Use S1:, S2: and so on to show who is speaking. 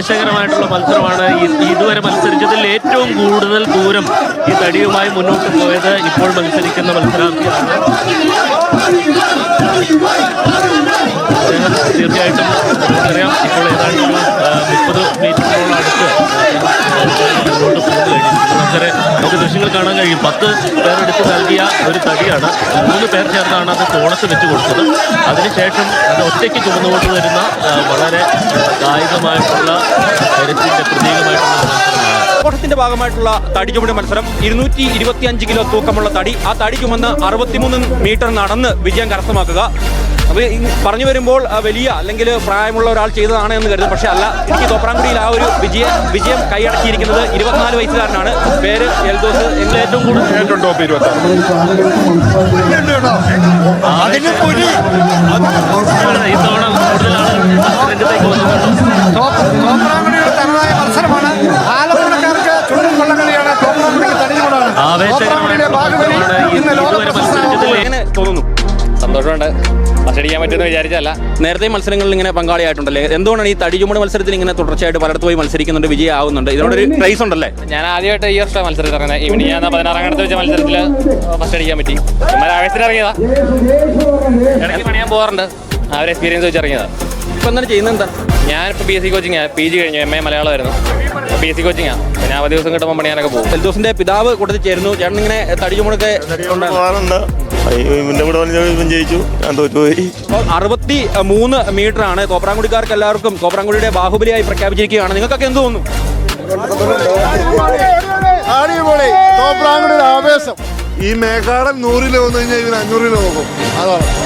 S1: ആവേശകരമായിട്ടുള്ള മത്സരമാണ്. ഇതുവരെ മത്സരിച്ചതിൽ ഏറ്റവും കൂടുതൽ ദൂരം ഈ തടിയുമായി മുന്നോട്ട് പോയത് ഇപ്പോൾ മത്സരിക്കുന്ന മത്സരാർത്ഥിയാണ്. തീർച്ചയായിട്ടും നമുക്കറിയാം, ഇപ്പോൾ ഏതാണ്ട് 30 മീറ്ററിനോളം അടുത്ത് മുന്നോട്ട് പോകുന്നു കഴിഞ്ഞു. നമുക്ക് ദൃശ്യങ്ങൾ കാണാൻ കഴിയും. 10 പേരെടുത്ത് നൽകിയ ഒരു തടിയാണ്. 3 പേർ ചേർന്നാണ് അത് തോളത്ത് വെച്ച് കൊടുത്തത്. അതിനുശേഷം അത് ഒറ്റയ്ക്ക് ചുമന്നുകൊണ്ട് വരുന്ന വളരെ കായികമായിട്ടുള്ള കരുത്തിൻ്റെ പ്രതീകമായിട്ടുള്ള മത്സരമാണ്.
S2: ഓട്ടത്തിന്റെ ഭാഗമായിട്ടുള്ള തടി ചുമട് മത്സരം 225 കിലോ തൂക്കമുള്ള തടി, ആ തടി ചുമന്ന് 63 മീറ്റർ നടന്ന് വിജയം കരസ്ഥമാക്കുക. അപ്പോൾ പറഞ്ഞു വരുമ്പോൾ വലിയ അല്ലെങ്കിൽ പ്രായമുള്ള ഒരാൾ ചെയ്തതാണ് എന്ന് കരുതും. പക്ഷേ അല്ല, ഇടുക്കി തോപ്രാംകുടിയിൽ ആ ഒരു വിജയം കൈയടക്കിയിരിക്കുന്നത് 24 വയസ്സുകാരനാണ്. പേര് എൽദോസ്. ഏറ്റവും കൂടുതൽ ടോപ്പ് 26. ഇത്തവണ കൂടുതൽ രംഗത്തേക്ക് വന്നിട്ടുണ്ടോ?
S3: തോപ്രാംകുടിയുടെ തനതായ മത്സരമാണ്. ആലപ്പുഴക്കാർക്ക് ചുണ്ടൻ കൊള്ളകളിയാണ്. തോപ്രാംകുടിക്ക് തടിചൂടാണ്.
S2: എങ്ങനെ തോന്നുന്നു?
S4: സന്തോഷമുണ്ട്. മത്സരിക്കാൻ പറ്റുമെന്ന് വിചാരിച്ചല്ല.
S2: നേരത്തെ മത്സരങ്ങളിൽ ഇങ്ങനെ പങ്കാളിയായിട്ടുണ്ടല്ലേ? എന്തുകൊണ്ടാണ് ഈ തടിചുമട് മത്സരത്തിൽ ഇങ്ങനെ തുടർച്ചയായിട്ട് പലയിടത്ത് പോയി മത്സരിക്കുന്നുണ്ട്, വിജയമാവുന്നുണ്ട്? ഇതിനോടൊരു പ്രൈസ് ഉണ്ടല്ലേ?
S4: ഞാൻ ആദ്യമായിട്ട് ഈ വർഷം മത്സരത്തിൽ ഇറങ്ങുന്നത്. ഈവനിങ് ഞാൻ 16 അടുത്ത് വെച്ച മത്സരത്തിൽ ഫസ്റ്റ് അടിക്കാൻ പറ്റി. ആവേശത്തിൽ ഇറങ്ങിയതാ. ഇടയ്ക്ക് പണിയാൻ പോകാറുണ്ട്. ആ ഒരു എക്സ്പീരിയൻസ് വെച്ച് ഇറങ്ങിയതാണ്.
S2: ഇപ്പം എന്താണ് ചെയ്യുന്നത്? എന്താ?
S4: ഞാനിപ്പോൾ BSc കോച്ചിങ്, PG കഴിഞ്ഞു. MA മലയാളമായിരുന്നു. BSc കോച്ചിങ്ങാണ്. പിന്നെ അവധി ദിവസം കിട്ടുമ്പോൾ പണിയാനൊക്കെ പോകും.
S2: എൽദോസിന്റെ പിതാവ് കൂട്ടത്തിൽ ചേരുന്നു. ചേട്ടൻ ഇങ്ങനെ തടിചുമടൊക്കെ
S5: ജയിച്ചു, ഞാൻ തോറ്റുപോയി.
S2: 63 മീറ്റർ ആണ്. തോപ്രാംകുടിക്കാർക്ക് എല്ലാവർക്കും തോപ്രാംകുടിയുടെ ബാഹുബലിയായി പ്രഖ്യാപിച്ചിരിക്കുകയാണ്. നിങ്ങൾക്കൊക്കെ എന്ത് തോന്നുന്നു?
S5: തോപ്രാംകുടിയുടെ ആവേശം. ഈ മേഘാടൻ 100 വന്നു കഴിഞ്ഞാൽ ഇവന് 500 നോക്കും. അതാണ്.